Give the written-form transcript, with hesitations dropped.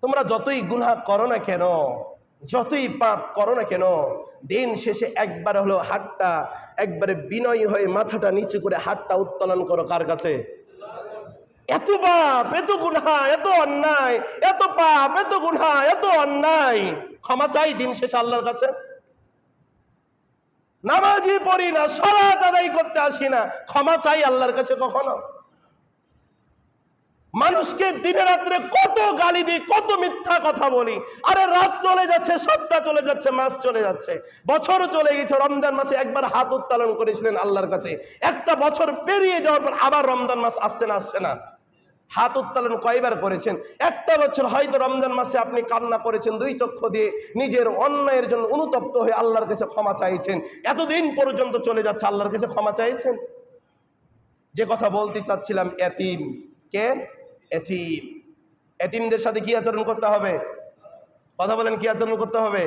তোমরা যতই গুনাহ করো না কেন, যতই পাপ করো না কেন, দিন শেষে একবার হলো হাতটা একবারে বিনয়ী হয়ে মাথাটা নিচু করে হাতটা উত্তোলন করো কার কাছে? এত পাপ, এত গুনাহ, এত অন্যায়, এত পাপ, এত গুনাহ, এত অন্যায়, ক্ষমা চাই দিন শেষে আল্লাহর কাছে। নামাজই পড়ি না, সালাত আদায় করতে আসি না, ক্ষমা চাই আল্লাহর কাছে কখনো? মানুষকে দিনে রাত্রে কত গালি দিই, কত মিথ্যা কথা বলি। আরে রাত চলে যাচ্ছে, সপ্তাহ চলে যাচ্ছে, মাস চলে যাচ্ছে, বছর চলে গেছে। রমজান মাসে একবার হাত উত্তোলন করেছিলেন আল্লাহর কাছে, একটা বছর পেরিয়ে যাওয়ার পর আবার রমজান মাস আসছে না, আসছে না? হাত উত্তোলন কয়বার করেছেন? একটা বছর হয়তো রমজান মাসে আপনি কান্না করেছেন, দুই চক্ষু দিয়ে নিজের অন্যায়ের জন্য অনুতপ্ত হয়ে আল্লাহর কাছে ক্ষমা চাইছেন। এতদিন পর্যন্ত চলে যাচ্ছে, আল্লাহর কাছে ক্ষমা চাইছেন? যে কথা বলতে চাচ্ছিলাম, এতিম কে? এতিম। এতিমদের সাথে কি আচরণ করতে হবে? কথা বলেন, কি আচরণ করতে হবে?